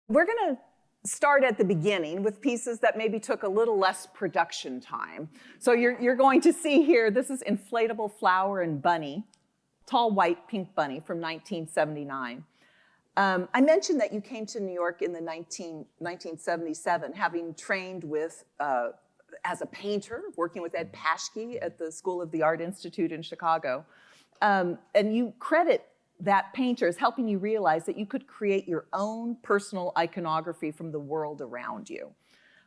We're going to start at the beginning with pieces that maybe took a little less production time. So you're going to see here, this is Inflatable Flower and Bunny, tall white pink bunny from 1979. I mentioned that you came to New York in the 1977, having trained with, as a painter, working with Ed Paschke at the School of the Art Institute in Chicago. And you credit that painter as helping you realize that you could create your own personal iconography from the world around you.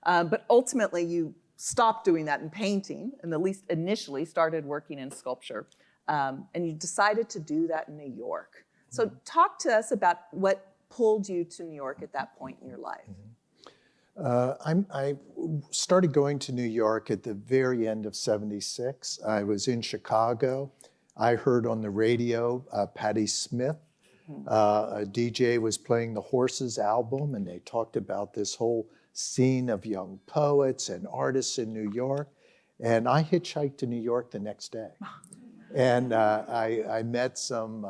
But ultimately, you stopped doing that in painting, and at least initially started working in sculpture. And you decided to do that in New York. So talk to us about what pulled you to New York at that point in your life. I started going to New York at the very end of '76. I was in Chicago. I heard on the radio Patti Smith, a DJ was playing the Horses album, and they talked about this whole scene of young poets and artists in New York. And I hitchhiked to New York the next day. And I met some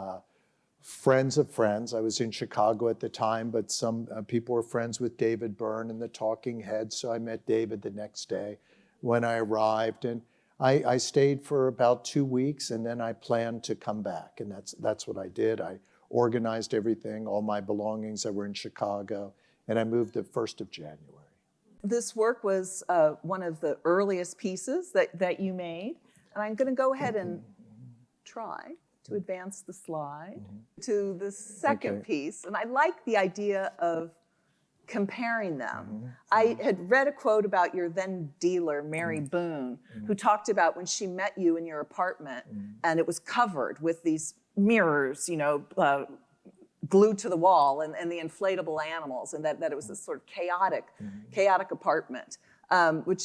friends of friends. I was in Chicago at the time, but some people were friends with David Byrne and the Talking Heads, so I met David the next day when I arrived. And I stayed for about 2 weeks, and then I planned to come back, and that's what I did. I organized everything, all my belongings that were in Chicago, and I moved the 1st of January. This work was one of the earliest pieces that you made, and I'm going to go ahead and try to advance the slide to the second piece, and I like the idea of comparing them. I had read a quote about your then dealer, Mary Boone, who talked about when she met you in your apartment and it was covered with these mirrors, you know, glued to the wall and the inflatable animals, and that it was this sort of chaotic apartment, which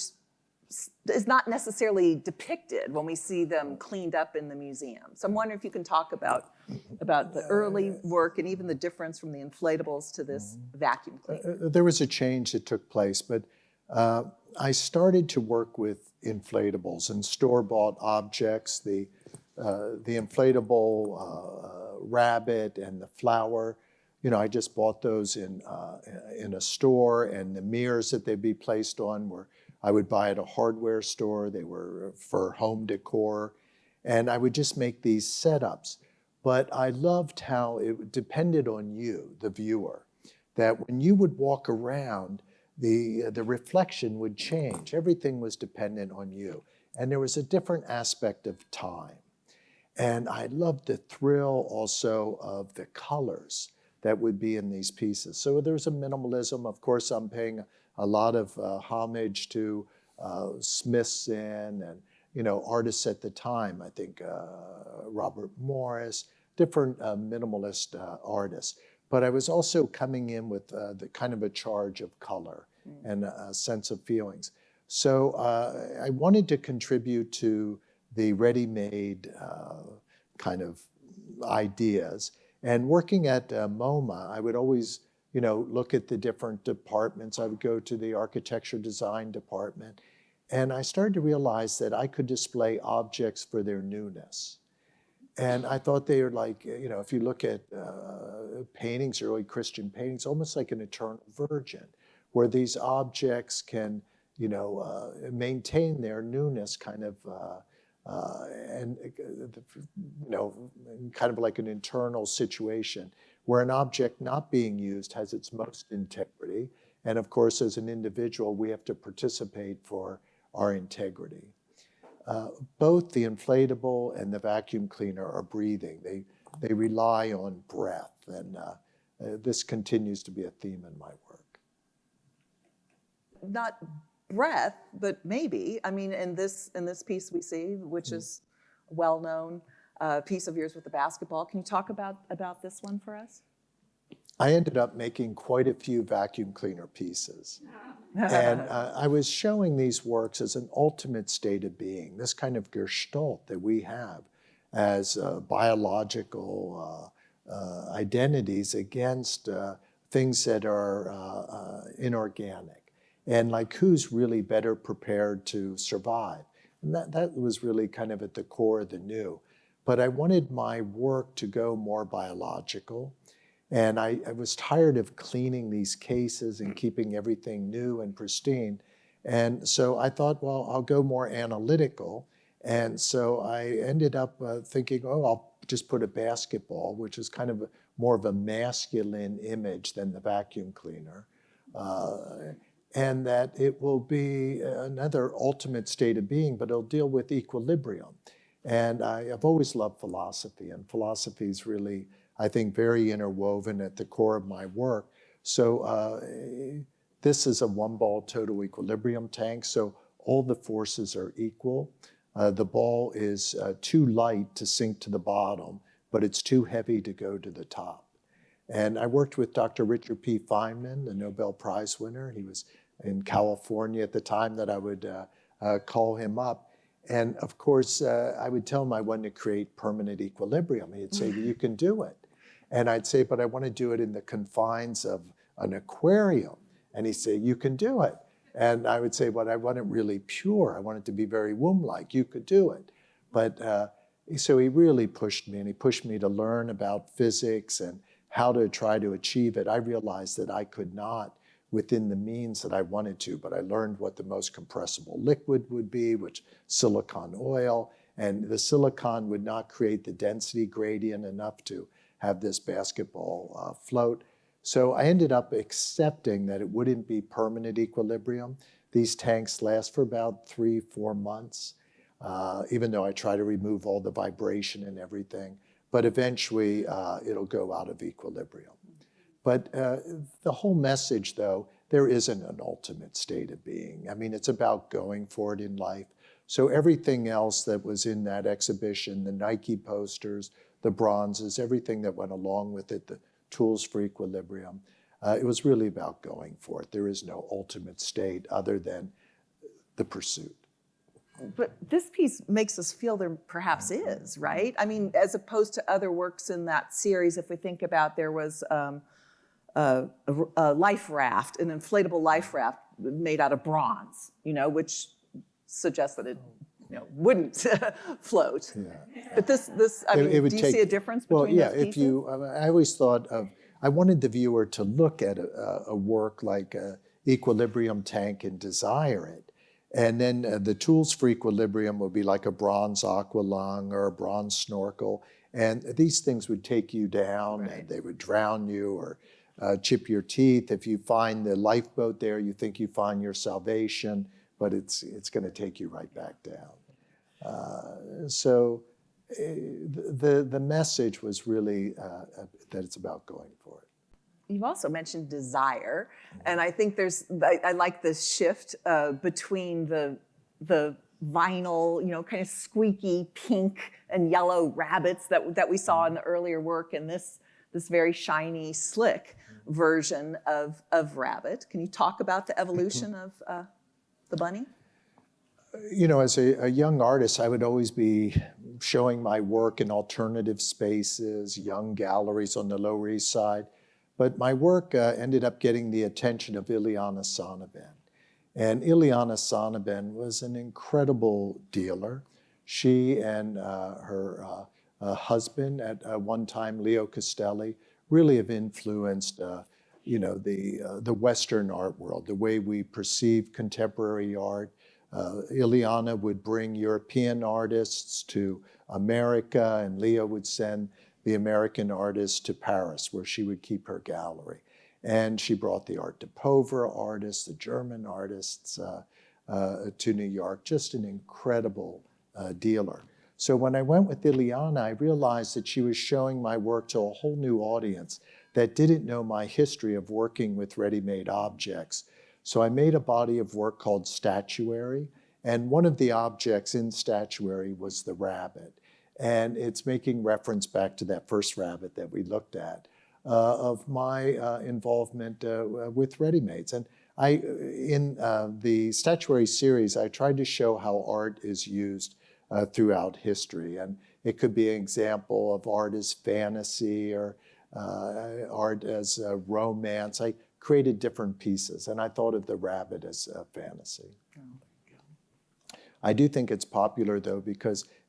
is not necessarily depicted when we see them cleaned up in the museum. So I'm wondering if you can talk about the early work and even the difference from the inflatables to this vacuum cleaner. There was a change that took place, but I started to work with inflatables and store-bought objects, the inflatable rabbit and the flower. You know, I just bought those in a store, and the mirrors that they'd be placed on were, I would buy at a hardware store. They were for home decor, and I would just make these setups. But I loved how it depended on you, the viewer, that when you would walk around, the reflection would change. Everything was dependent on you, and there was a different aspect of time. And I loved the thrill also of the colors that would be in these pieces. So there's a minimalism. Of course, I'm paying a lot of homage to Smithson and, you know, artists at the time. I think Robert Morris, different minimalist artists. But I was also coming in with the kind of a charge of color and a sense of feelings. So I wanted to contribute to the ready-made kind of ideas. And working at MoMA, I would always, you know, look at the different departments. I would go to the architecture design department, and I started to realize that I could display objects for their newness. And I thought they were like, you know, if you look at paintings, early Christian paintings, almost like an eternal virgin, where these objects can, you know, maintain their newness kind of, and, you know, kind of like an internal situation where an object not being used has its most integrity. And of course, as an individual, we have to participate for our integrity. Both the inflatable and the vacuum cleaner are breathing. They rely on breath, and this continues to be a theme in my work. Not breath, but maybe. I mean, in this piece we see, which is a well-known piece of yours with the basketball. Can you talk about this one for us? I ended up making quite a few vacuum cleaner pieces. And I was showing these works as an ultimate state of being, this kind of gestalt that we have as biological identities against things that are inorganic. And like, who's really better prepared to survive? And that was really kind of at the core of the new. But I wanted my work to go more biological. And I was tired of cleaning these cases and keeping everything new and pristine. And so I thought, well, I'll go more analytical. And so I ended up thinking, oh, I'll just put a basketball, which is kind of more of a masculine image than the vacuum cleaner. And that it will be another ultimate state of being, but it'll deal with equilibrium. And I've always loved philosophy, and philosophy is really, I think, very interwoven at the core of my work. So this is a one-ball total equilibrium tank, so all the forces are equal. The ball is too light to sink to the bottom, but it's too heavy to go to the top. And I worked with Dr. Richard P. Feynman, the Nobel Prize winner. He was in California at the time that I would call him up. And of course, I would tell him I wanted to create permanent equilibrium. He'd say, you can do it. And I'd say, but I want to do it in the confines of an aquarium. And he'd say, you can do it. And I would say, but I want it really pure. I want it to be very womb-like. You could do it. But so he really pushed me, and he pushed me to learn about physics and how to try to achieve it. I realized that I could not within the means that I wanted to, but I learned what the most compressible liquid would be, which silicon oil, and the silicon would not create the density gradient enough to have this basketball float. So I ended up accepting that it wouldn't be permanent equilibrium. These tanks last for about 3-4 months, even though I try to remove all the vibration and everything, but eventually it'll go out of equilibrium. But the whole message, though, there isn't an ultimate state of being. I mean, it's about going for it in life. So everything else that was in that exhibition, the Nike posters, the bronzes, everything that went along with it, the tools for equilibrium, it was really about going for it. There is no ultimate state other than the pursuit. But this piece makes us feel there perhaps is, right? I mean, as opposed to other works in that series, if we think about, there was a life raft, an inflatable life raft made out of bronze, which suggests that it wouldn't float. Yeah. But this I mean, do you see a difference between those pieces? I always thought of, I wanted the viewer to look at a work like Equilibrium Tank and desire it. And then the tools for equilibrium would be like a bronze aqualung or a bronze snorkel. And these things would take you down, right, and they would drown you or chip your teeth. If you find the lifeboat there, you think you find your salvation, but it's going to take you right back down. So the message was really that it's about going for it. You've also mentioned desire, and I think I like this shift between the vinyl, kind of squeaky pink and yellow rabbits that we saw in the earlier work, and this very shiny, slick version of rabbit. Can you talk about the evolution of the bunny? As a young artist, I would always be showing my work in alternative spaces, young galleries on the Lower East Side. But my work ended up getting the attention of Ileana Sonnabend. And Ileana Sonnabend was an incredible dealer. She and her husband at one time, Leo Castelli, really have influenced the Western art world, the way we perceive contemporary art. Ileana would bring European artists to America, and Leo would send the American artists to Paris, where she would keep her gallery. And she brought the Art Depauvre artists, the German artists to New York, just an incredible dealer. So when I went with Ileana, I realized that she was showing my work to a whole new audience that didn't know my history of working with ready-made objects. So I made a body of work called Statuary, and one of the objects in Statuary was the rabbit. And it's making reference back to that first rabbit that we looked at, of my involvement with ready-mades. And in the Statuary series, I tried to show how art is used throughout history. And it could be an example of art as fantasy or art as romance. I created different pieces, and I thought of the rabbit as a fantasy. I do think it's popular, though,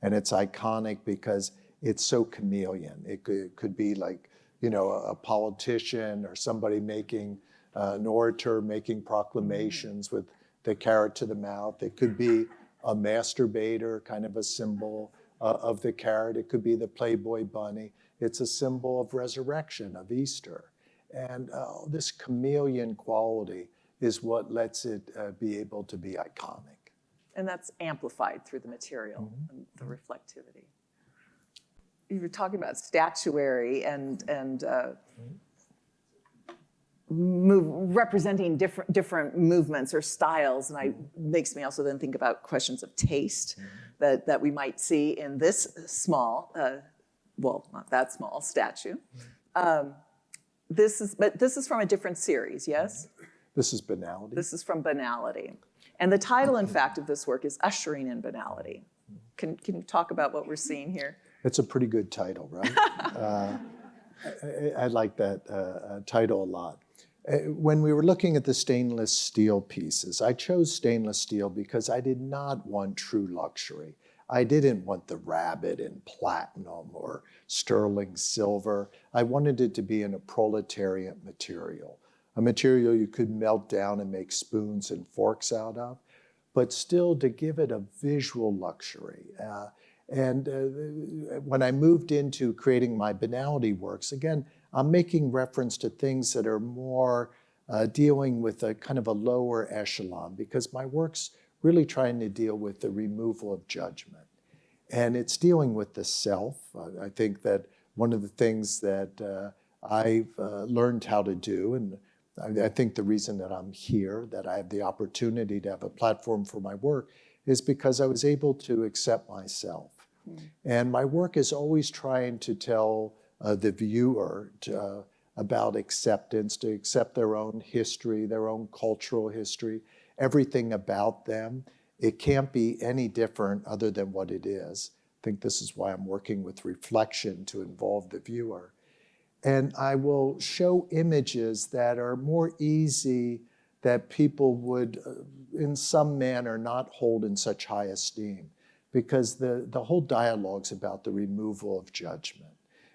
and it's iconic because it's so chameleon. It could be like a politician or somebody making an orator making proclamations with the carrot to the mouth. It could be a masturbator, kind of a symbol of the carrot. It could be the Playboy bunny. It's a symbol of resurrection, of Easter. And this chameleon quality is what lets it be able to be iconic. And that's amplified through the material and the reflectivity. You were talking about statuary and representing different movements or styles, and makes me also then think about questions of taste that we might see in this small, well, not that small statue. This is from a different series, yes? This is Banality. This is from Banality. And the title, in fact, of this work is Ushering in Banality. Can you talk about what we're seeing here? It's a pretty good title, right? I like that title a lot. When we were looking at the stainless steel pieces, I chose stainless steel because I did not want true luxury. I didn't want the rabbit in platinum or sterling silver. I wanted it to be in a proletariat material, a material you could melt down and make spoons and forks out of, but still to give it a visual luxury. When I moved into creating my Banality works, again, I'm making reference to things that are more dealing with a kind of a lower echelon, because my work's really trying to deal with the removal of judgment. And it's dealing with the self. I think that one of the things that I've learned how to do, and I think the reason that I'm here, that I have the opportunity to have a platform for my work, is because I was able to accept myself. And my work is always trying to tell the viewer about acceptance, to accept their own history, their own cultural history, everything about them. It can't be any different other than what it is. I think this is why I'm working with reflection to involve the viewer. And I will show images that are more easy, that people would, in some manner, not hold in such high esteem, because the whole dialogue's about the removal of judgment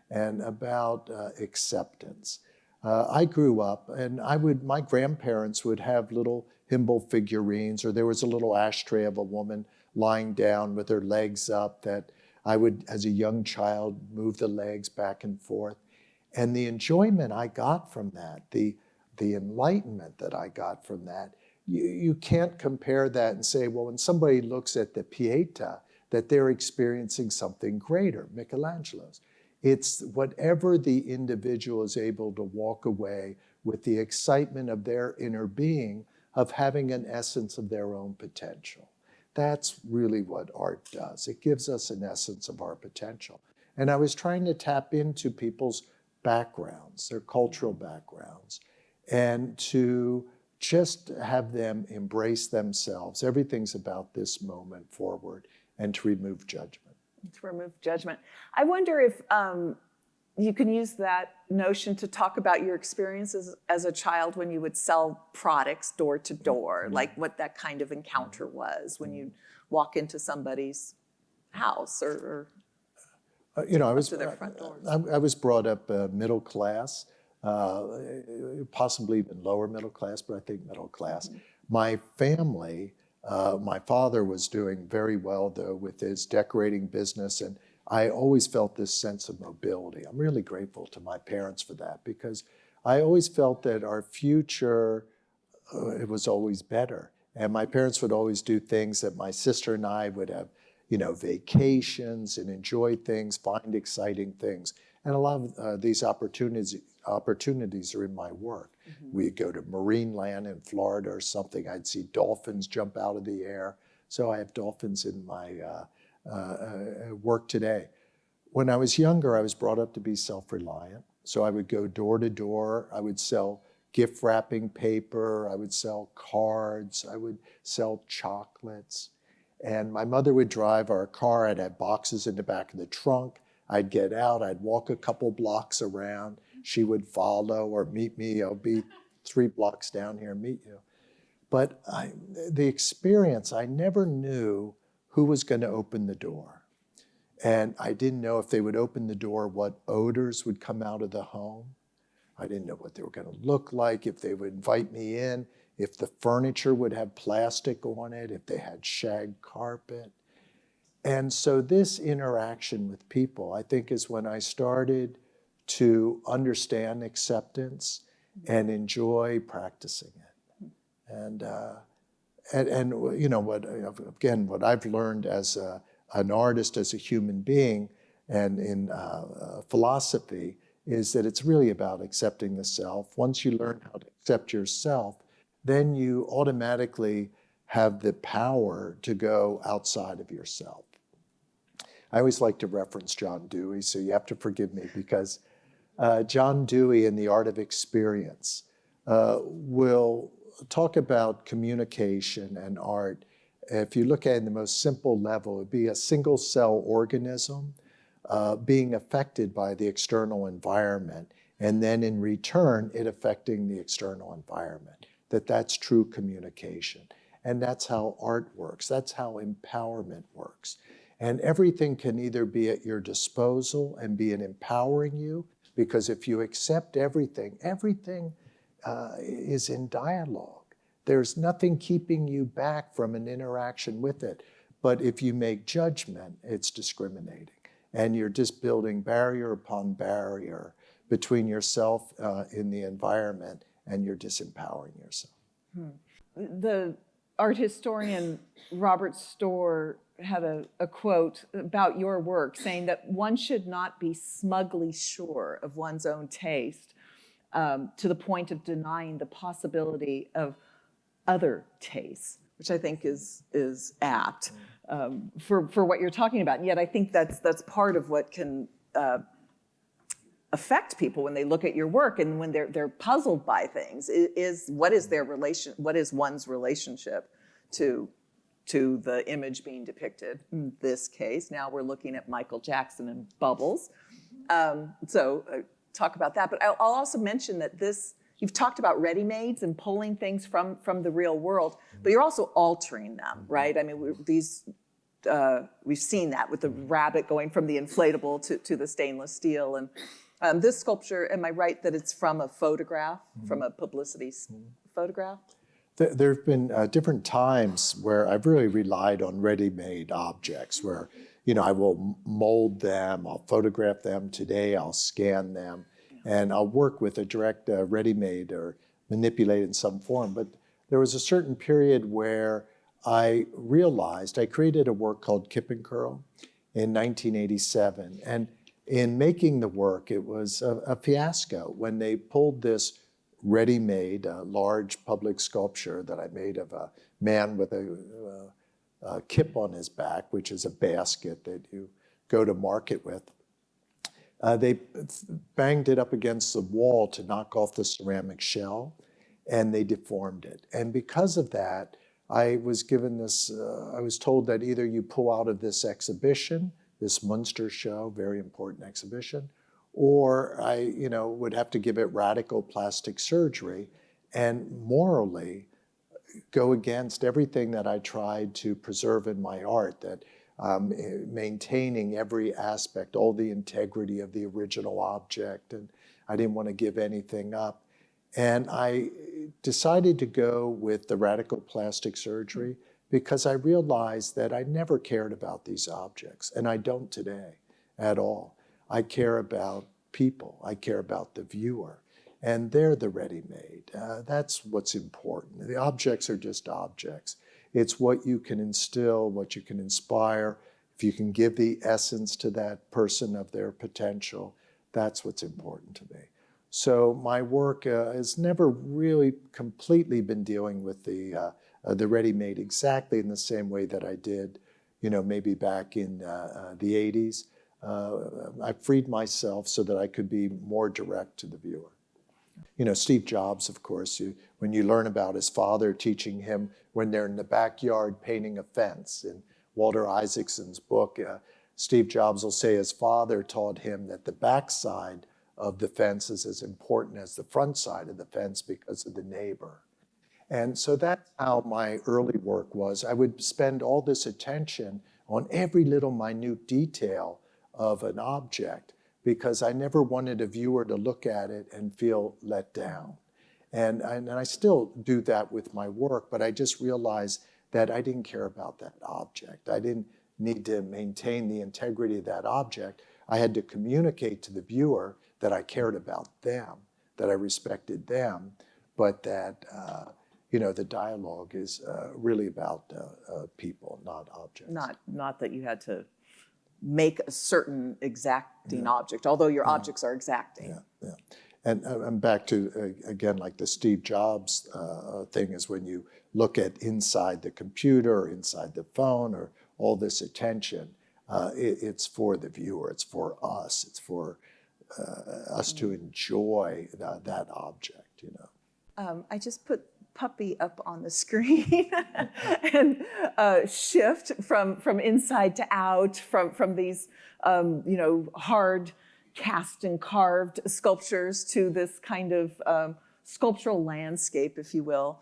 and about acceptance. I grew up, and my grandparents would have little himbo figurines, or there was a little ashtray of a woman lying down with her legs up that I would, as a young child, move the legs back and forth. And the enjoyment I got from that, the enlightenment that I got from that, you can't compare that and say, well, when somebody looks at the Pietà, that they're experiencing something greater, Michelangelo's. It's whatever the individual is able to walk away with the excitement of their inner being, of having an essence of their own potential. That's really what art does. It gives us an essence of our potential. And I was trying to tap into people's backgrounds, their cultural backgrounds, and to just have them embrace themselves. Everything's about this moment forward, and to remove judgment. To remove judgment. I wonder if you can use that notion to talk about your experiences as a child when you would sell products door to door, like what that kind of encounter was when you walk into somebody's house or I was to their front doors. I was brought up middle class, possibly even lower middle class, but I think middle class. My family, my father was doing very well, though, with his decorating business, and I always felt this sense of mobility. I'm really grateful to my parents for that, because I always felt that our future, it was always better. And my parents would always do things that my sister and I would have, vacations and enjoy things, find exciting things. And a lot of these opportunities are in my work. We'd go to marine land in Florida or something. I'd see dolphins jump out of the air. So I have dolphins in my work today. When I was younger, I was brought up to be self-reliant. So I would go door to door. I would sell gift wrapping paper. I would sell cards. I would sell chocolates. And my mother would drive our car. I'd have boxes in the back of the trunk. I'd get out. I'd walk a couple blocks around. She would follow or meet me. I'll be 3 blocks down here and meet you. But the experience, I never knew who was going to open the door. And I didn't know if they would open the door, what odors would come out of the home. I didn't know what they were going to look like, if they would invite me in, if the furniture would have plastic on it, if they had shag carpet. And so this interaction with people, I think, is when I started to understand acceptance and enjoy practicing it. And you know, what I've learned as an artist, as a human being, and in philosophy, is that it's really about accepting the self. Once you learn how to accept yourself, then you automatically have the power to go outside of yourself. I always like to reference John Dewey, so you have to forgive me, because John Dewey in The Art of Experience will talk about communication and art. If you look at it in the most simple level, it'd be a single cell organism being affected by the external environment, and then in return, it affecting the external environment. That's true communication. And that's how art works. That's how empowerment works. And everything can either be at your disposal and be an empowering you, because if you accept everything, everything is in dialogue. There's nothing keeping you back from an interaction with it. But if you make judgment, it's discriminating. And you're just building barrier upon barrier between yourself in the environment, and you're disempowering yourself. The art historian Robert Storr had a quote about your work saying that one should not be smugly sure of one's own taste to the point of denying the possibility of other tastes, which I think is apt for what you're talking about. And yet I think that's part of what can affect people when they look at your work and when they're puzzled by things. What is one's relationship to the image being depicted? In this case, now we're looking at Michael Jackson and bubbles. Talk about that. But I'll also mention that you've talked about ready-mades and pulling things from the real world, but you're also altering them, right? I mean, we've seen that with the rabbit going from the inflatable to the stainless steel. And this sculpture, am I right that it's from a photograph, from a publicity photograph? There have been different times where I've really relied on ready-made objects where, you know, I will mold them, I'll photograph them today, I'll scan them, and I'll work with a direct ready-made or manipulate in some form. But there was a certain period where I realized, I created a work called Kip and Curl in 1987. And in making the work, it was a fiasco when they pulled this ready-made, large public sculpture that I made of a man with a kip on his back, which is a basket that you go to market with. They banged it up against the wall to knock off the ceramic shell, and they deformed it. And because of that, I was given this, I was told that either you pull out of this exhibition, this Munster show, very important exhibition, or I, would have to give it radical plastic surgery and morally go against everything that I tried to preserve in my art, that maintaining every aspect, all the integrity of the original object, and I didn't want to give anything up. And I decided to go with the radical plastic surgery because I realized that I never cared about these objects, and I don't today at all. I care about people. I care about the viewer, and they're the ready-made. That's what's important. The objects are just objects. It's what you can instill, what you can inspire. If you can give the essence to that person of their potential, that's what's important to me. So my work has never really completely been dealing with the ready-made exactly in the same way that I did, maybe back in the 80s. I freed myself so that I could be more direct to the viewer. Steve Jobs, of course, when you learn about his father teaching him when they're in the backyard painting a fence, in Walter Isaacson's book, Steve Jobs will say his father taught him that the backside of the fence is as important as the front side of the fence because of the neighbor. And so that's how my early work was. I would spend all this attention on every little minute detail of an object, because I never wanted a viewer to look at it and feel let down. And I still do that with my work, but I just realized that I didn't care about that object. I didn't need to maintain the integrity of that object. I had to communicate to the viewer that I cared about them, that I respected them, but that the dialogue is really about people, not objects. Not that you had to make a certain exacting object, although your objects are exacting. Yeah. And I'm back to, again, like the Steve Jobs thing is when you look at inside the computer or inside the phone or all this attention, it's for the viewer, it's for us, it's for us to enjoy that object, I just put puppy up on the screen and shift from inside to out, from these, hard cast and carved sculptures to this kind of sculptural landscape, if you will.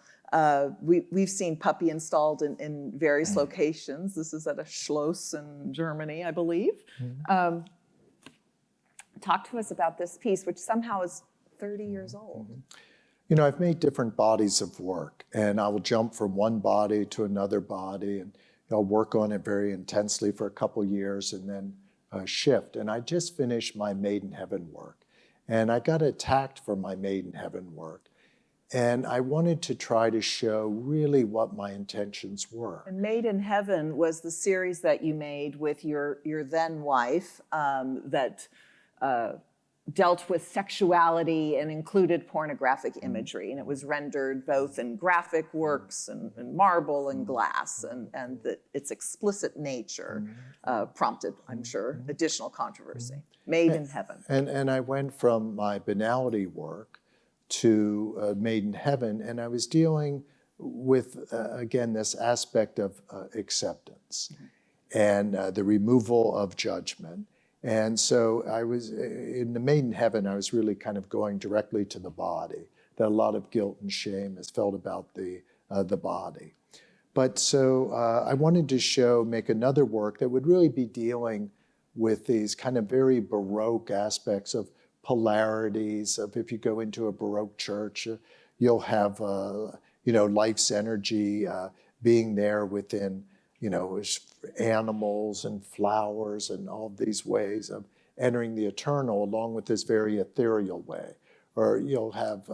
We've seen puppy installed in various locations. This is at a Schloss in Germany, I believe. Mm-hmm. Talk to us about this piece, which somehow is 30 years old. Mm-hmm. I've made different bodies of work, and I will jump from one body to another body, and I'll work on it very intensely for a couple years and then shift. And I just finished my Made in Heaven work, and I got attacked for my Made in Heaven work. And I wanted to try to show really what my intentions were. And Made in Heaven was the series that you made with your then wife that dealt with sexuality and included pornographic imagery. And it was rendered both in graphic works and marble and glass. And its explicit nature prompted, I'm sure, additional controversy. Made in Heaven. And I went from my Banality work to Made in Heaven, and I was dealing with, again, this aspect of acceptance and the removal of judgment. And so I was, in the Made in Heaven, I was really kind of going directly to the body, that a lot of guilt and shame is felt about the body. But so I wanted to make another work that would really be dealing with these kind of very Baroque aspects of polarities of, if you go into a Baroque church, you'll have, life's energy being there within, animals and flowers and all these ways of entering the eternal along with this very ethereal way. Or you'll have,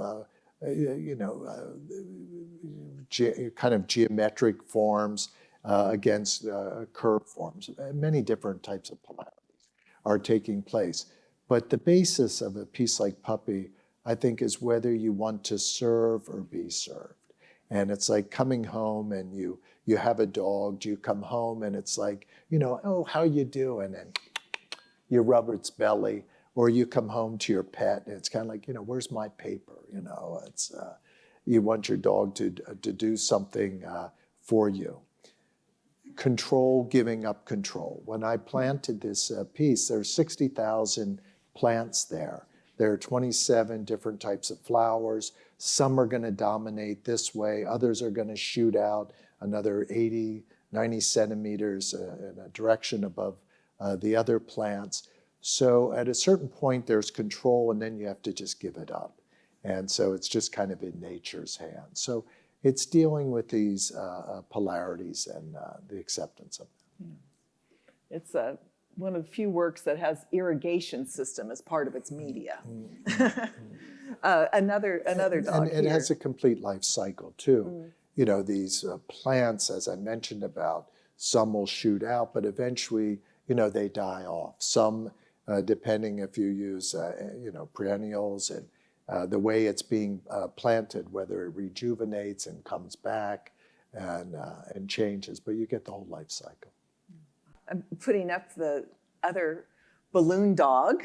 kind of geometric forms against curved forms. Many different types of polarities are taking place. But the basis of a piece like Puppy, I think, is whether you want to serve or be served. And it's like coming home and you have a dog, you come home and it's like, oh, how you doing? And you rub its belly. Or you come home to your pet and it's kind of like, where's my paper? It's you want your dog to do something for you. Control, giving up control. When I planted this piece, there's 60,000 plants there. There are 27 different types of flowers. Some are going to dominate this way. Others are going to shoot out another 80, 90 centimeters in a direction above the other plants. So at a certain point, there's control, and then you have to just give it up. And so it's just kind of in nature's hands. So it's dealing with these polarities and the acceptance of them. It's one of the few works that has irrigation system as part of its media. Another dog and it has a complete life cycle too. These plants, as I mentioned about, some will shoot out, but eventually, they die off. Some, depending if you use, perennials and the way it's being planted, whether it rejuvenates and comes back and changes, but you get the whole life cycle. I'm putting up the other balloon dog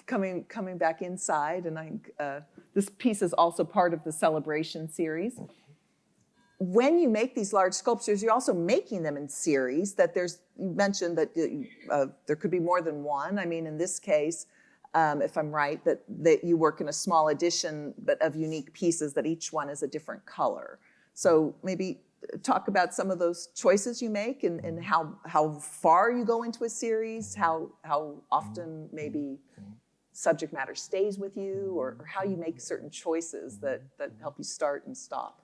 coming back inside, and this piece is also part of the celebration series. When you make these large sculptures, you're also making them in series. You mentioned that there could be more than one. I mean, in this case, if I'm right, that you work in a small edition, but of unique pieces that each one is a different color. So maybe talk about some of those choices you make and how far you go into a series, how often maybe subject matter stays with you, or how you make certain choices that help you start and stop?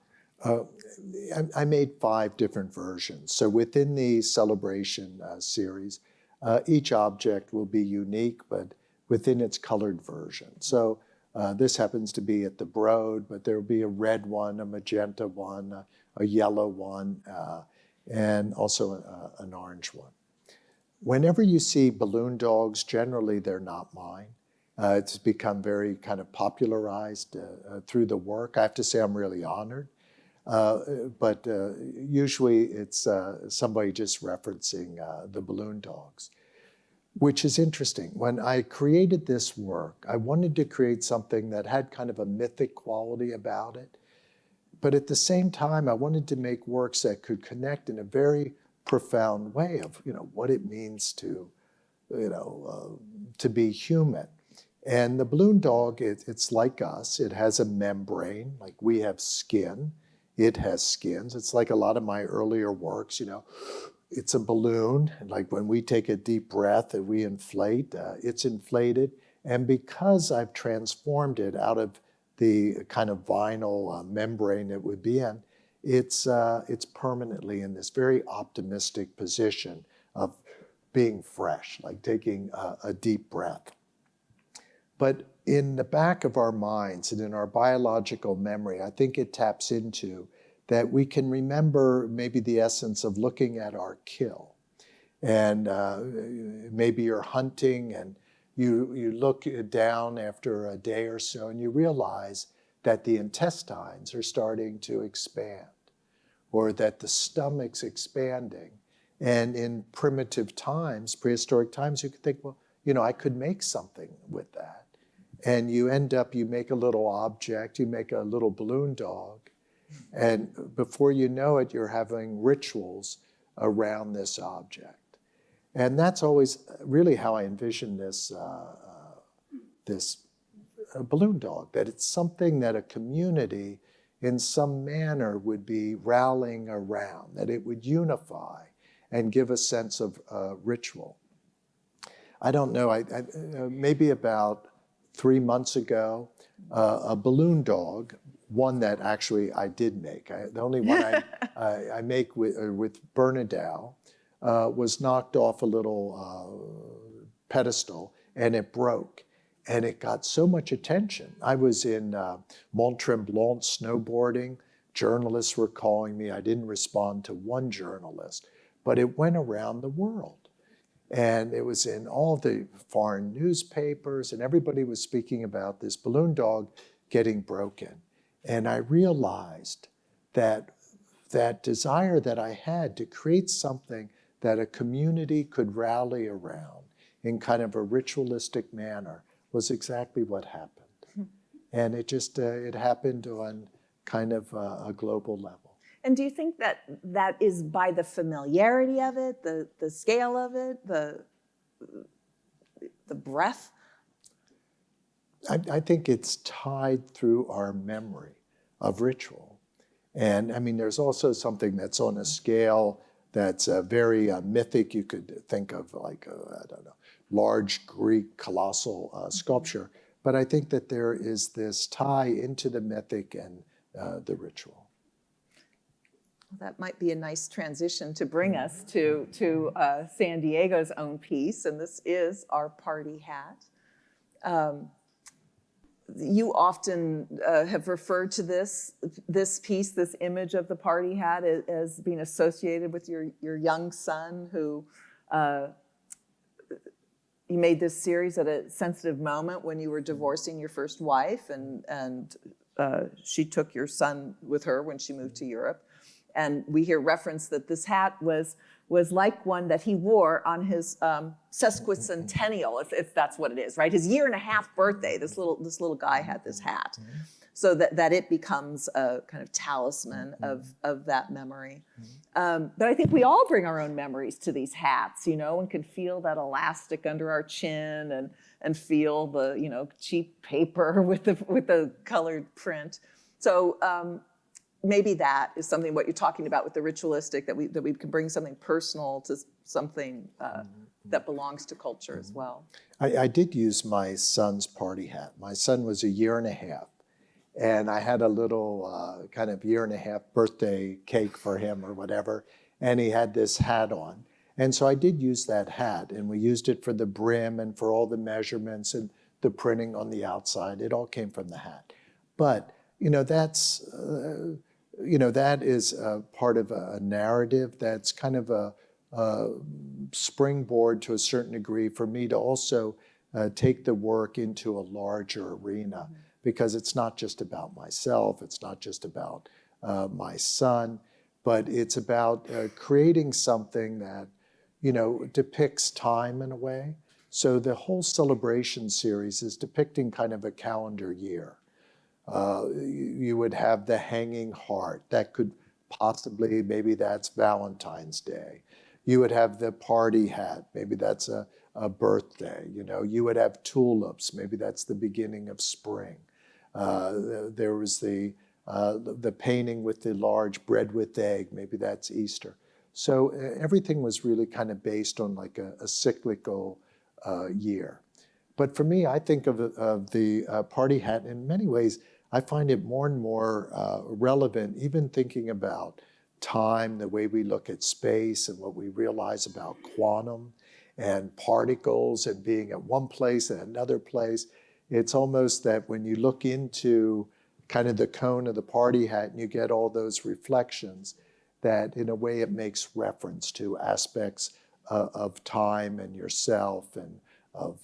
I made 5 different versions. So within the celebration series, each object will be unique, but within its colored version. So this happens to be at the Broad, but there will be a red one, a magenta one, a yellow one, and also an orange one. Whenever you see balloon dogs, generally they're not mine. It's become very kind of popularized through the work. I have to say I'm really honored. But usually it's somebody just referencing the balloon dogs, which is interesting. When I created this work, I wanted to create something that had kind of a mythic quality about it. But at the same time, I wanted to make works that could connect in a very profound way of, what it means to, to be human. And the balloon dog, it's like us. It has a membrane, like we have skin. It has skins. It's like a lot of my earlier works, it's a balloon. Like when we take a deep breath and we inflate, it's inflated. And because I've transformed it out of the kind of vinyl membrane it would be in, it's permanently in this very optimistic position of being fresh, like taking a deep breath. But in the back of our minds and in our biological memory, I think it taps into that we can remember maybe the essence of looking at our kill. And maybe you're hunting and you look down after a day or so and you realize that the intestines are starting to expand, or that the stomach's expanding. And in primitive times, prehistoric times, you could think, well, I could make something with that. And you make a little object, you make a little balloon dog, and before you know it, you're having rituals around this object. And that's always really how I envision this balloon dog, that it's something that a community in some manner would be rallying around, that it would unify and give a sense of ritual. I don't know, maybe about 3 months ago, a balloon dog, one that actually I did make. The only one I make with Bernadette was knocked off a little pedestal and it broke. And it got so much attention. I was in Mont Tremblant snowboarding. Journalists were calling me. I didn't respond to one journalist, but it went around the world. And it was in all the foreign newspapers, and everybody was speaking about this balloon dog getting broken. And I realized that desire that I had to create something that a community could rally around in kind of a ritualistic manner was exactly what happened. And it just, it happened on kind of a global level. And do you think that is by the familiarity of it, the scale of it, the breadth? I think it's tied through our memory of ritual. And I mean, there's also something that's on a scale that's very mythic. You could think of like, large Greek colossal sculpture. But I think that there is this tie into the mythic and the ritual. That might be a nice transition to bring us to San Diego's own piece, and this is our party hat. You often have referred to this piece, this image of the party hat, as being associated with your young son, who you made this series at a sensitive moment when you were divorcing your first wife, and she took your son with her when she moved to Europe. And we hear reference that this hat was like one that he wore on his sesquicentennial, if that's what it is, right? His 1.5-year birthday. This little guy had this hat, so that it becomes a kind of talisman of that memory. But I think we all bring our own memories to these hats, and can feel that elastic under our chin and feel the cheap paper with the colored print. So. maybe that is something what you're talking about with the ritualistic, that we can bring something personal to something that belongs to culture as well. I did use my son's party hat. My son was 1.5 years, and I had a little kind of 1.5 year birthday cake for him or whatever, and he had this hat on. And so I did use that hat, and we used it for the brim and for all the measurements and the printing on the outside. It all came from the hat. But, that's, that is part of a narrative that's kind of a springboard to a certain degree for me to also take the work into a larger arena, because it's not just about myself, it's not just about my son, but it's about creating something that, depicts time in a way. So the whole celebration series is depicting kind of a calendar year. You would have the hanging heart. That could possibly, maybe that's Valentine's Day. You would have the party hat. Maybe that's a birthday. You would have tulips. Maybe that's the beginning of spring. There was the painting with the large bread with egg. Maybe that's Easter. So everything was really kind of based on like a cyclical year. But for me, I think of the party hat in many ways. I find it more and more relevant, even thinking about time, the way we look at space and what we realize about quantum and particles and being at one place and another place. It's almost that when you look into kind of the cone of the party hat and you get all those reflections, that in a way it makes reference to aspects of time and yourself and of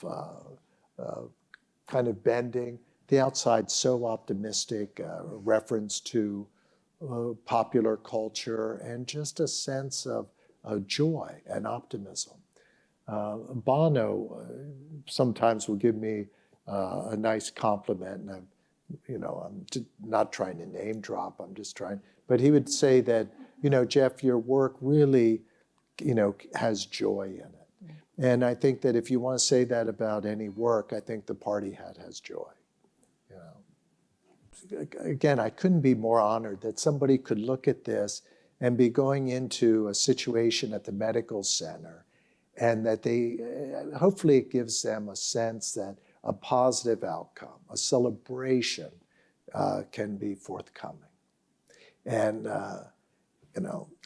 kind of bending. The outside's so optimistic, reference to popular culture and just a sense of joy and optimism. Bono sometimes will give me a nice compliment, and I'm not trying to name drop, I'm just trying, but he would say that, Jeff, your work really, has joy in it. And I think that if you want to say that about any work, I think the party hat has joy. Again, I couldn't be more honored that somebody could look at this and be going into a situation at the medical center, and that hopefully it gives them a sense that a positive outcome, a celebration can be forthcoming. And,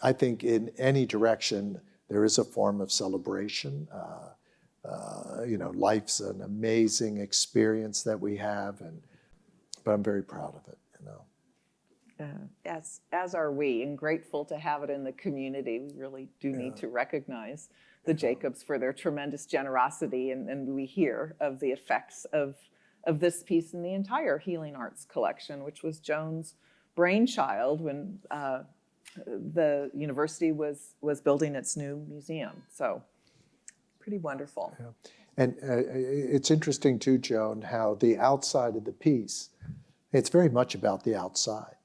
I think in any direction, there is a form of celebration. Life's an amazing experience that we have, but I'm very proud of it, As are we, and grateful to have it in the community. We really do need to recognize the Jacobs for their tremendous generosity, and we hear of the effects of this piece in the entire Healing Arts collection, which was Joan's brainchild when the university was building its new museum. So pretty wonderful. Yeah. And it's interesting too, Joan, how the outside of the piece, it's very much about the outside.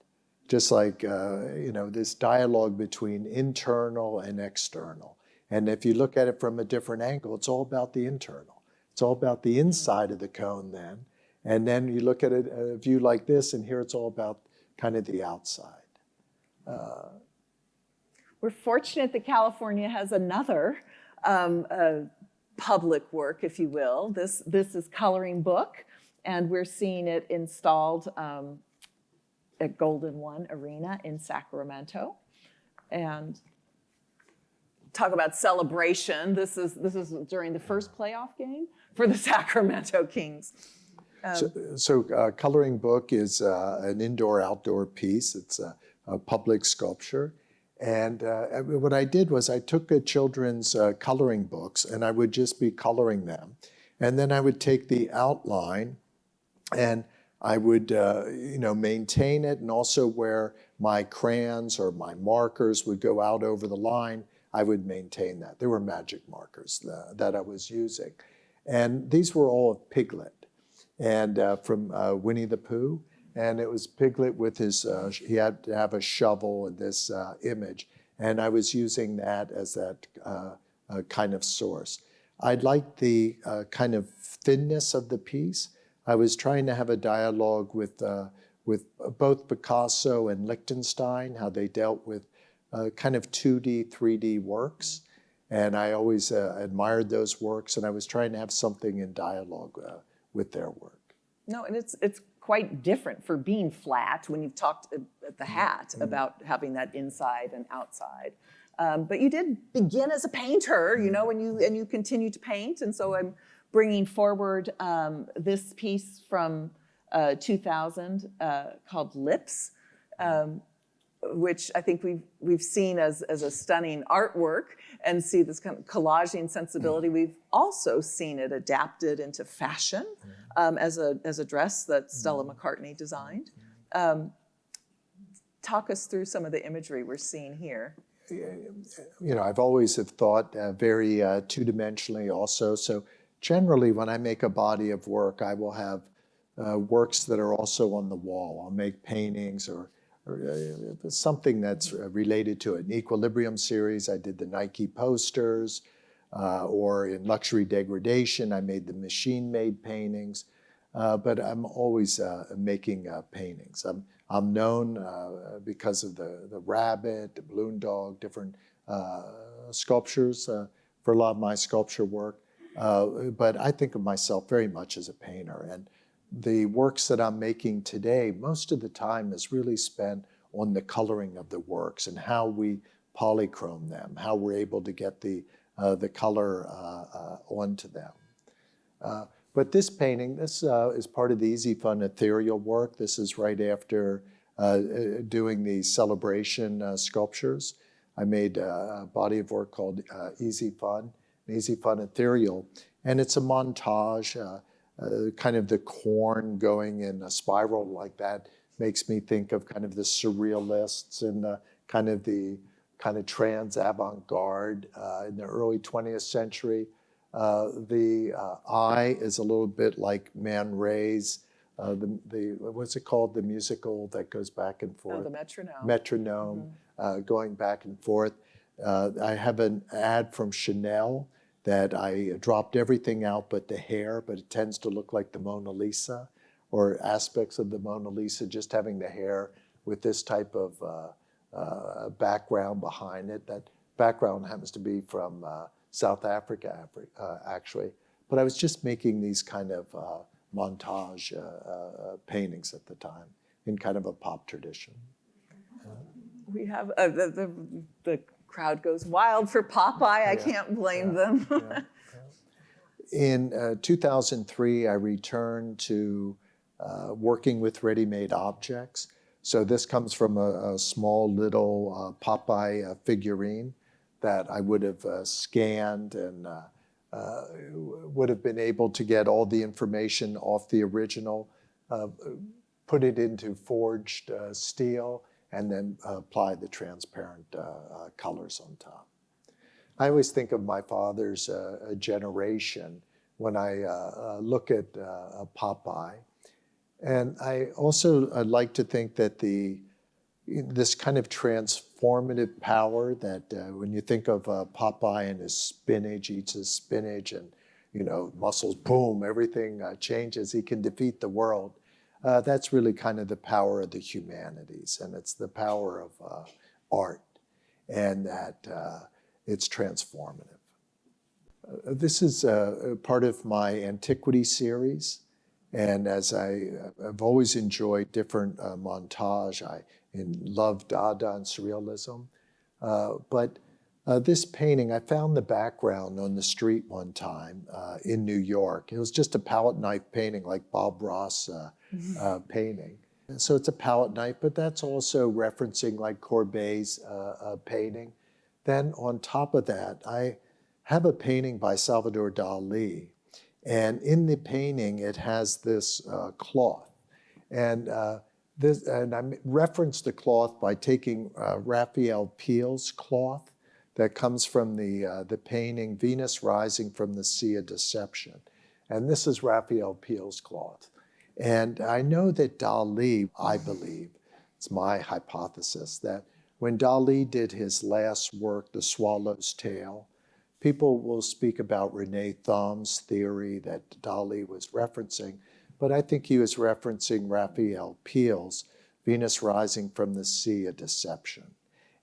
Just like, this dialogue between internal and external. And if you look at it from a different angle, it's all about the internal. It's all about the inside of the cone then. And then you look at it, a view like this, and here it's all about kind of the outside. We're fortunate that California has another public work, if you will. This is Coloring Book, and we're seeing it installed at Golden One Arena in Sacramento. And talk about celebration. This is during the first playoff game for the Sacramento Kings. So Coloring Book is an indoor-outdoor piece. It's a public sculpture. And what I did was I took children's coloring books, and I would just be coloring them. And then I would take the outline, and I would maintain it, and also where my crayons or my markers would go out over the line, I would maintain that. There were magic markers that I was using. And these were all of Piglet, and from Winnie the Pooh. And it was Piglet with his, he had to have a shovel and this image. And I was using that as that kind of source. I liked the kind of thinness of the piece. I was trying to have a dialogue with with both Picasso and Lichtenstein, how they dealt with kind of 2D, 3D works. And I always admired those works, and I was trying to have something in dialogue with their work. No, and it's quite different for being flat when you've talked at the hat about having that inside and outside. But you did begin as a painter, you know, and you continue to paint. And so I'm bringing forward this piece from 2000 called Lips, which I think we've seen as a stunning artwork and see this kind of collaging sensibility. We've also seen it adapted into fashion as a dress that Stella McCartney designed. Talk us through some of the imagery we're seeing here. You know, I've always have thought very two-dimensionally also. So generally when I make a body of work, I will have works that are also on the wall. I'll make paintings or something that's related to it. An Equilibrium series, I did the Nike posters, or in Luxury Degradation, I made the machine-made paintings. But I'm always making paintings. I'm known because of the rabbit, the balloon dog, different sculptures for a lot of my sculpture work. But I think of myself very much as a painter. And the works that I'm making today, most of the time is really spent on the coloring of the works and how we polychrome them, how we're able to get the color onto them. But this painting, this is part of the Easy Fun ethereal work. This is right after doing the celebration sculptures. I made a body of work called Easy Fun ethereal. And it's a montage, kind of the corn going in a spiral like that makes me think of kind of the surrealists and the kind of trans avant-garde in the early 20th century. The eye is a little bit like Man Ray's, what's it called? The musical that goes back and forth. Oh, the metronome. Metronome, going back and forth. I have an ad from Chanel that I dropped everything out but the hair, but it tends to look like the Mona Lisa, or aspects of the Mona Lisa, just having the hair with this type of background behind it. That background happens to be from South Africa, actually. But I was just making these kind of montage paintings at the time in kind of a pop tradition. We have the crowd goes wild for Popeye. I can't blame them. In 2003, I returned to working with ready-made objects. So this comes from a small little Popeye figurine that I would have scanned and would have been able to get all the information off the original, put it into forged steel, and then apply the transparent colors on top. I always think of my father's generation when I look at Popeye. And I also like to think that this kind of transformative power that when you think of Popeye and his spinach, eats his spinach and, you know, muscles, boom, everything changes. He can defeat the world. That's really kind of the power of the humanities, and it's the power of art, and that it's transformative. This is part of my Antiquity series, and as I've always enjoyed different montage, I love Dada and Surrealism, but this painting, I found the background on the street one time in New York. It was just a palette knife painting like Bob Ross painting. So it's a palette knife, but that's also referencing like Courbet's painting. Then on top of that, I have a painting by Salvador Dali. And in the painting, it has this cloth. And I referenced the cloth by taking Raphael Peel's cloth that comes from the painting Venus Rising from the Sea of Deception. And this is Raphael Peel's cloth. And I know that Dali, I believe, it's my hypothesis, that when Dali did his last work, The Swallow's Tale, people will speak about Renee Thumb's theory that Dali was referencing. but I think he was referencing Raphael Peale's Venus Rising from the Sea, A Deception.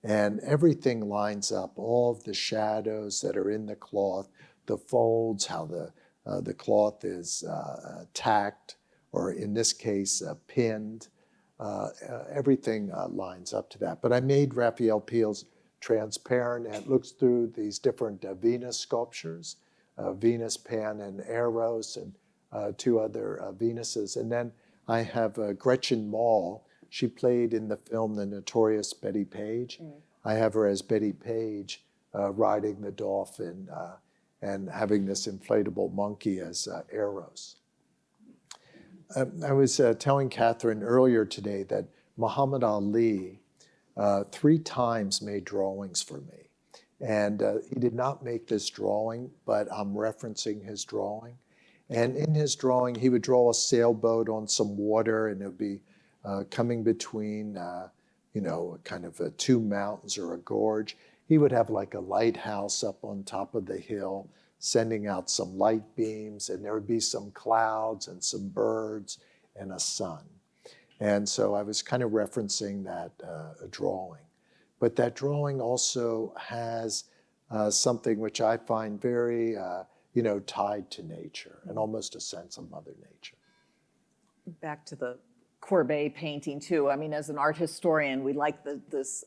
And everything lines up, all of the shadows that are in the cloth, the folds, how the cloth is tacked, or in this case, pinned. Everything lines up to that. But I made Raphael Peale's transparent, and it looks through these different Venus sculptures, Venus, Pan, and Eros, and two other Venuses. And then I have Gretchen Mol. She played in the film The Notorious Betty Page. I have her as Betty Page riding the dolphin and having this inflatable monkey as Eros. I was telling Kathryn earlier today that Muhammad Ali 3 times made drawings for me. And he did not make this drawing, but I'm referencing his drawing. And in his drawing, he would draw a sailboat on some water, and it would be coming between, kind of 2 mountains or a gorge. He would have like a lighthouse up on top of the hill, sending out some light beams, and there would be some clouds and some birds and a sun. And so I was kind of referencing that drawing. But that drawing also has something which I find very, tied to nature and almost a sense of Mother Nature. Back to the Courbet painting too. I mean, as an art historian, we like this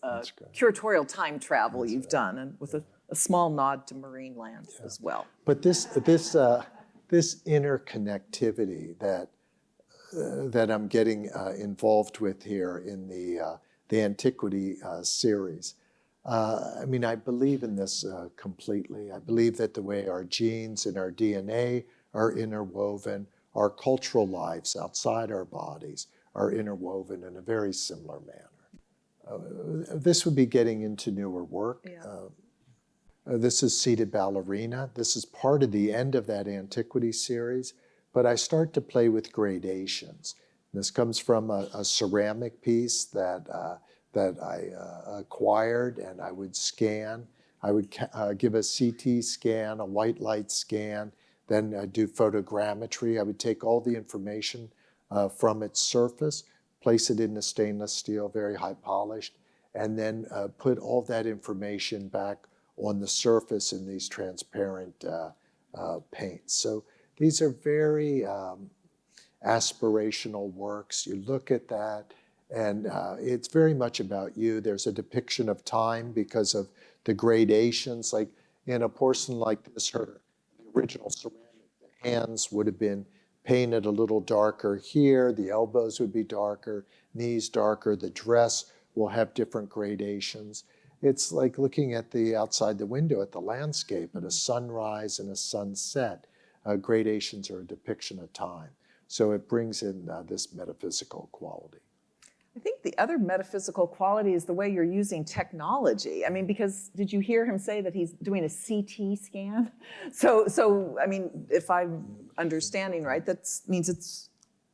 curatorial time travel you've done, and with a small nod to marine lands as well. But this interconnectivity that I'm getting involved with here in the Antiquity series. I believe in this completely. I believe that the way our genes and our DNA are interwoven, our cultural lives outside our bodies are interwoven in a very similar manner. This would be getting into newer work. This is Seated Ballerina. This is part of the end of that Antiquity series, but I start to play with gradations. This comes from a ceramic piece that I acquired, and I would scan. I would give a CT scan, a white light scan, then do photogrammetry. I would take all the information from its surface, place it in the stainless steel, very high polished, and then put all that information back on the surface in these transparent paints. So these are very aspirational works. You look at that, and it's very much about you. There's a depiction of time because of the gradations. Like in a porcelain like this, the original ceramic, the hands would have been painted a little darker here, the elbows would be darker, knees darker, the dress will have different gradations. It's like looking at the outside the window at the landscape, at a sunrise and a sunset. Gradations are a depiction of time. So it brings in this metaphysical quality. I think the other metaphysical quality is the way you're using technology. I mean, because did you hear him say that he's doing a CT scan? So I mean, if I'm understanding right, that means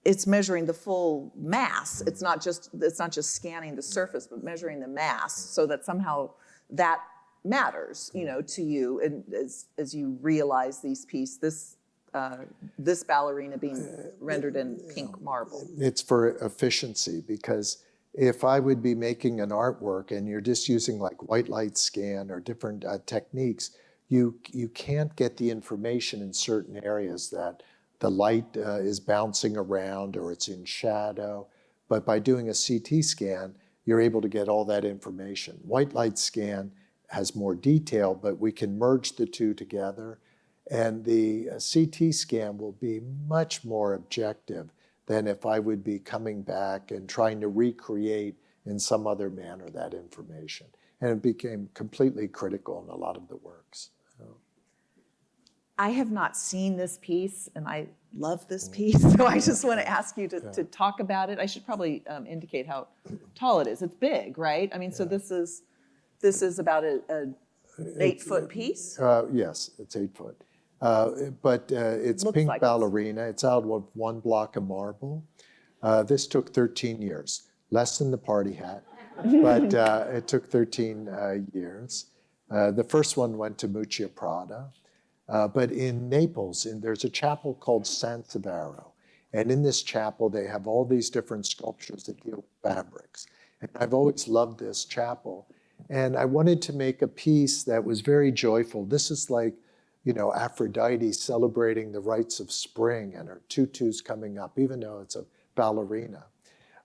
it's measuring the full mass. It's not just scanning the surface, but measuring the mass, so that somehow that matters, to you, and as you realize these pieces. This ballerina being rendered in pink marble. It's for efficiency, because if I would be making an artwork and you're just using like white light scan or different techniques, you can't get the information in certain areas that the light is bouncing around or it's in shadow. But by doing a CT scan, you're able to get all that information. White light scan has more detail, but we can merge the two together. And the CT scan will be much more objective than if I would be coming back and trying to recreate in some other manner that information. And it became completely critical in a lot of the works. I have not seen this piece, and I love this piece, so I just want to ask you to talk about it. I should probably indicate how tall it is. It's big, right? I mean, so this is about an 8-foot piece? Yes, it's 8 foot. But it's pink like ballerina. It's out of 1 block of marble. This took 13 years, less than the party hat, but it took 13 years. The first one went to Prada. But in Naples, there's a chapel called San Severo, And in this chapel, they have all these different sculptures that deal with fabrics. And I've always loved this chapel. And I wanted to make a piece that was very joyful. This is like, Aphrodite celebrating the rites of spring and her tutus coming up, even though it's a ballerina.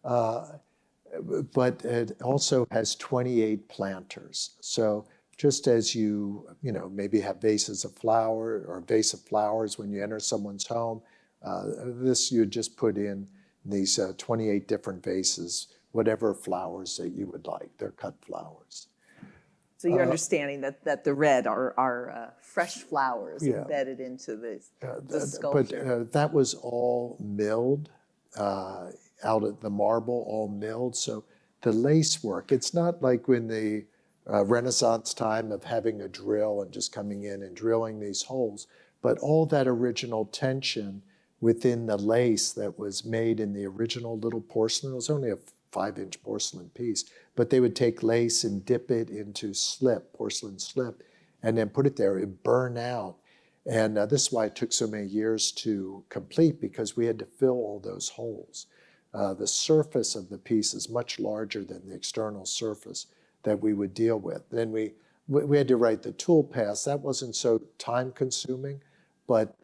But it also has 28 planters. So just as you maybe have vases of flower or a vase of flowers when you enter someone's home, this you just put in these 28 different vases, whatever flowers that you would like. They're cut flowers. So you're understanding that the red are fresh flowers embedded into the sculpture. But that was all milled, out of the marble, all milled. So the lace work, it's not like when the Renaissance time of having a drill and just coming in and drilling these holes, but all that original tension within the lace that was made in the original little porcelain. It was only a 5-inch porcelain piece, but they would take lace and dip it into porcelain slip, and then put it there. It would burn out. And this is why it took so many years to complete, because we had to fill all those holes. The surface of the piece is much larger than the external surface that we would deal with. Then we had to write the tool paths. That wasn't so time consuming, but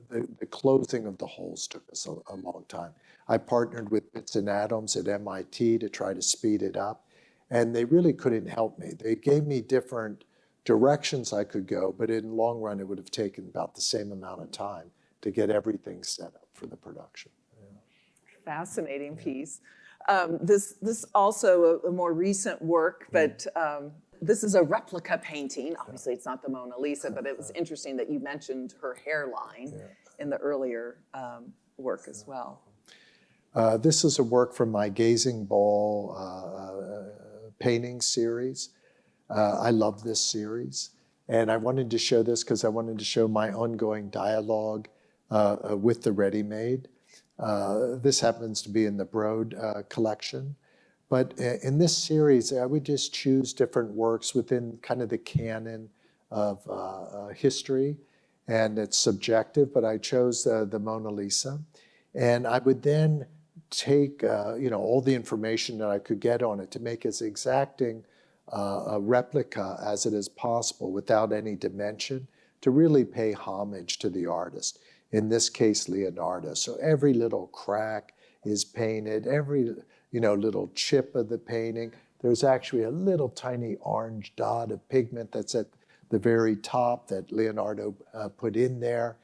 the closing of the holes took us a long time. I partnered with Bits and Atoms at MIT to try to speed it up, and they really couldn't help me. They gave me different directions I could go, but in the long run, it would have taken about the same amount of time to get everything set up for the production. Fascinating piece. This also a more recent work, but this is a replica painting. Obviously, it's not the Mona Lisa, but it was interesting that you mentioned her hairline in the earlier work as well. This is a work from my Gazing Ball painting series. I love this series. And I wanted to show this because I wanted to show my ongoing dialogue with the ready-made. This happens to be in the Broad collection. But in this series, I would just choose different works within kind of the canon of history. And it's subjective, but I chose the Mona Lisa. And I would then take all the information that I could get on it to make as exacting a replica as it is possible without any dimension, to really pay homage to the artist, in this case Leonardo. So every little crack is painted, every little chip of the painting. There's actually a little tiny orange dot of pigment that's at the very top that Leonardo put in there.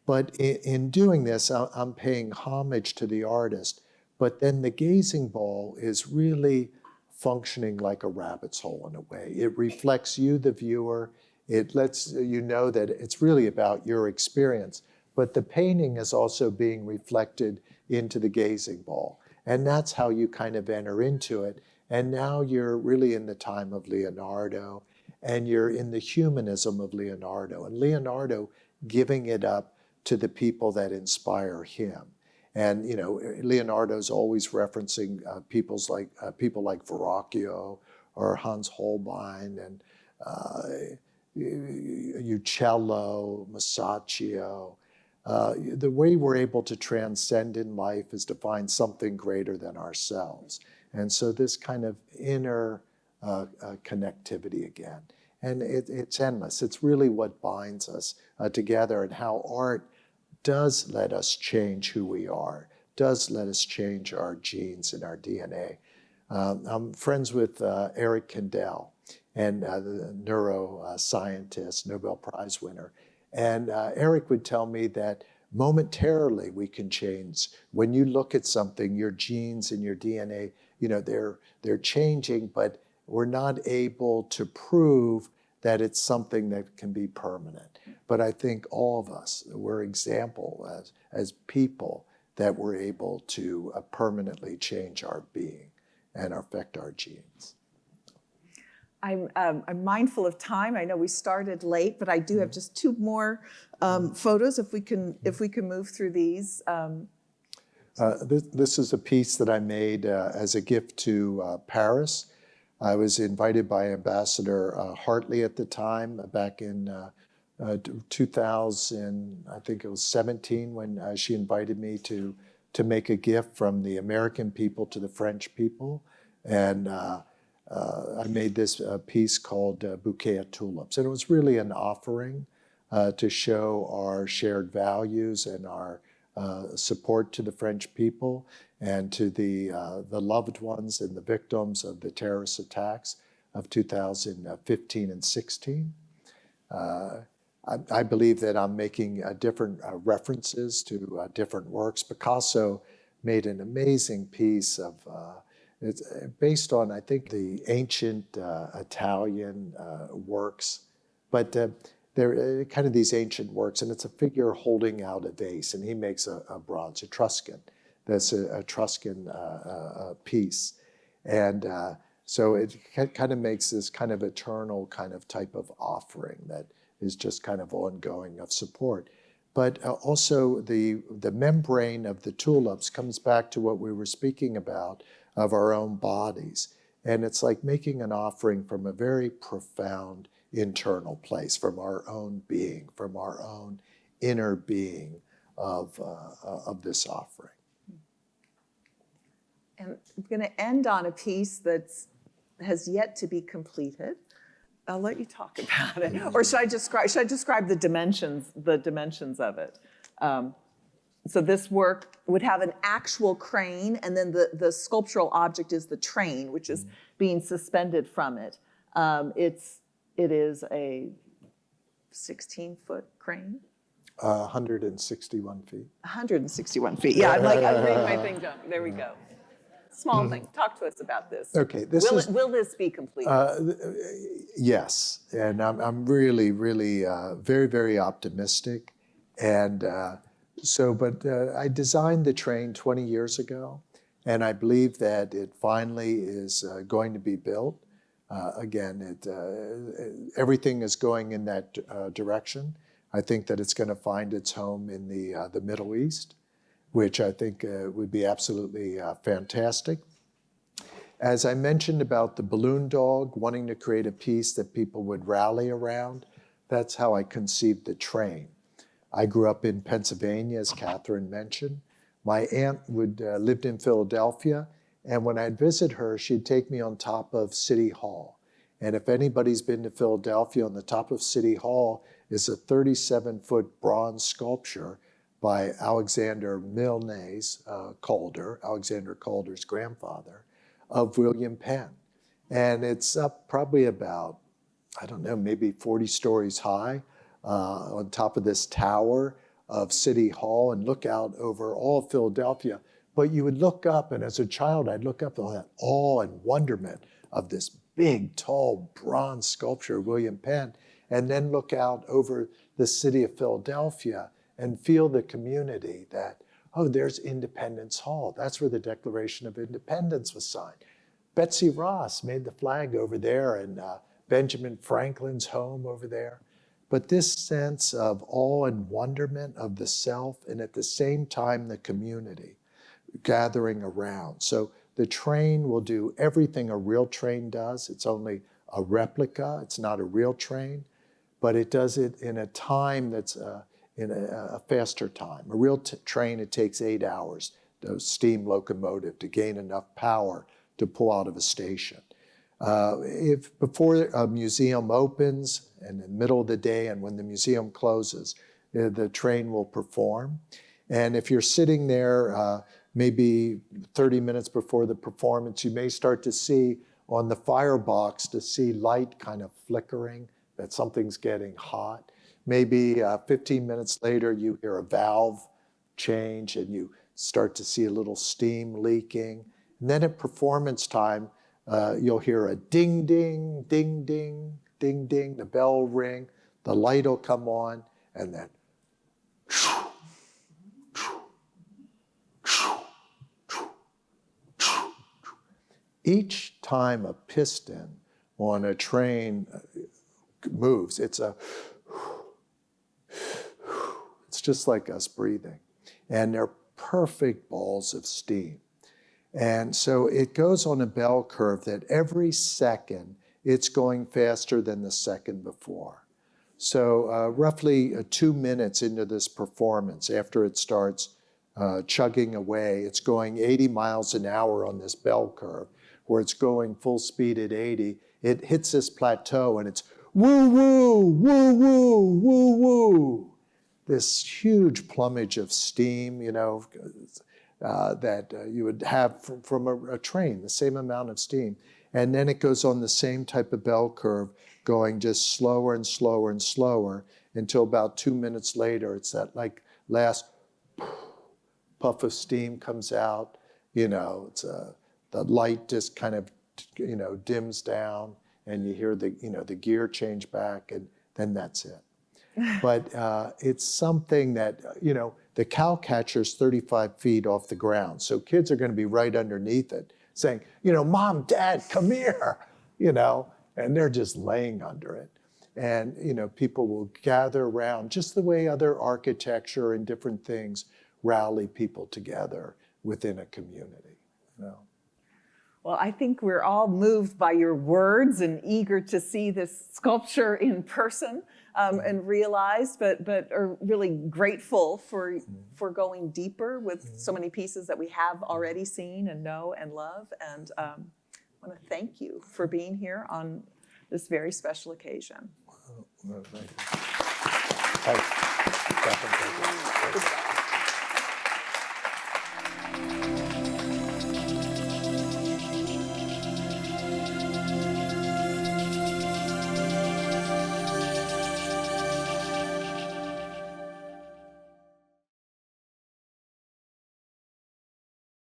But in doing this, I'm paying homage to the artist. But then the Gazing Ball is really functioning like a rabbit's hole in a way. It reflects you, the viewer. It lets you know that it's really about your experience. But the painting is also being reflected into the Gazing Ball. And that's how you kind of enter into it. And now you're really in the time of Leonardo, and you're in the humanism of Leonardo. And Leonardo giving it up to the people that inspire him. And Leonardo's always referencing people like Verrocchio or Hans Holbein and Uccello, Masaccio. The way we're able to transcend in life is to find something greater than ourselves. And so this kind of inner connectivity again. And it's endless. It's really what binds us together, and how art does let us change who we are, does let us change our genes and our DNA. I'm friends with Eric Kandel, and the neuroscientist, Nobel Prize winner. And Eric would tell me that momentarily we can change. When you look at something, your genes and your DNA, they're changing, but we're not able to prove that it's something that can be permanent. But I think all of us, we're example as people that we're able to permanently change our being and affect our genes. I'm mindful of time. I know we started late, but I do have just two more photos. If we can move through these. This is a piece that I made as a gift to Paris. I was invited by Ambassador Hartley at the time, back in 2000, I think it was 17, when she invited me to make a gift from the American people to the French people. And I made this piece called Bouquet of Tulips. And it was really an offering to show our shared values and our support to the French people and to the loved ones and the victims of the terrorist attacks of 2015 and 16. I believe that I'm making different references to different works. Picasso made an amazing piece of, it's based on, I think, the ancient Italian works, but they're kind of these ancient works, and it's a figure holding out a vase, and he makes a bronze Etruscan. That's a Etruscan piece. And so it kind of makes this kind of eternal kind of type of offering that is just kind of ongoing of support. But also the membrane of the tulips comes back to what we were speaking about of our own bodies. And it's like making an offering from a very profound internal place, from our own being, from our own inner being of this offering. And I'm going to end on a piece that has yet to be completed. I'll let you talk about it. Or should I describe the dimensions of it? So this work would have an actual crane, and then the sculptural object is the train, which is being suspended from it. It is a 16-foot crane. 161 feet. 161 feet. Yeah, I'm reading my thing down. There we go. Small thing. Talk to us about this. Okay, will this be completed? Yes, and I'm really, really very, very optimistic. And I designed the train 20 years ago, and I believe that it finally is going to be built. Again, everything is going in that direction. I think that it's going to find its home in the Middle East, which I think would be absolutely fantastic. As I mentioned about the balloon dog, wanting to create a piece that people would rally around, that's how I conceived the train. I grew up in Pennsylvania, as Kathryn mentioned. My aunt lived in Philadelphia, and when I'd visit her, she'd take me on top of City Hall. And if anybody's been to Philadelphia, on the top of City Hall is a 37-foot bronze sculpture by Alexander Milne's Calder, Alexander Calder's grandfather, of William Penn. And it's up probably about, I don't know, maybe 40 stories high on top of this tower of City Hall and look out over all of Philadelphia. But you would look up, and as a child, I'd look up at that awe and wonderment of this big, tall, bronze sculpture of William Penn, and then look out over the city of Philadelphia and feel the community that, oh, there's Independence Hall. That's where the Declaration of Independence was signed. Betsy Ross made the flag over there, and Benjamin Franklin's home over there. But this sense of awe and wonderment of the self, and at the same time, the community gathering around. So the train will do everything a real train does. It's only a replica. It's not a real train, but it does it in a time that's in a faster time. A real train, it takes 8 hours, the steam locomotive, to gain enough power to pull out of a station. If before a museum opens, in the middle of the day, and when the museum closes, the train will perform. And if you're sitting there, maybe 30 minutes before the performance, you may start to see on the firebox to see light kind of flickering, that something's getting hot. Maybe 15 minutes later, you hear a valve change and you start to see a little steam leaking. And then at performance time, you'll hear a ding, ding, ding, ding, ding, ding, the bell will ring, the light will come on, and then each time a piston on a train moves, it's just like us breathing. And they're perfect balls of steam. And so it goes on a bell curve that every second it's going faster than the second before. So roughly 2 minutes into this performance, after it starts chugging away, it's going 80 miles an hour on this bell curve, where it's going full speed at 80. It hits this plateau and it's woo, woo, woo, woo, woo, woo. This huge plumage of steam, that you would have from a train, the same amount of steam. And then it goes on the same type of bell curve, going just slower and slower and slower until about 2 minutes later, it's that like last puff of steam comes out, it's the light just kind of, dims down and you hear the gear change back and then that's it. But it's something that, the cow catcher's 35 feet off the ground. So kids are going to be right underneath it saying, Mom, Dad, come here, and they're just laying under it. And, people will gather around just the way other architecture and different things rally people together within a community, Well, I think we're all moved by your words and eager to see this sculpture in person and realized, but are really grateful for going deeper with so many pieces that we have already seen and know and love. And I want to thank you for being here on this very special occasion. Thank you.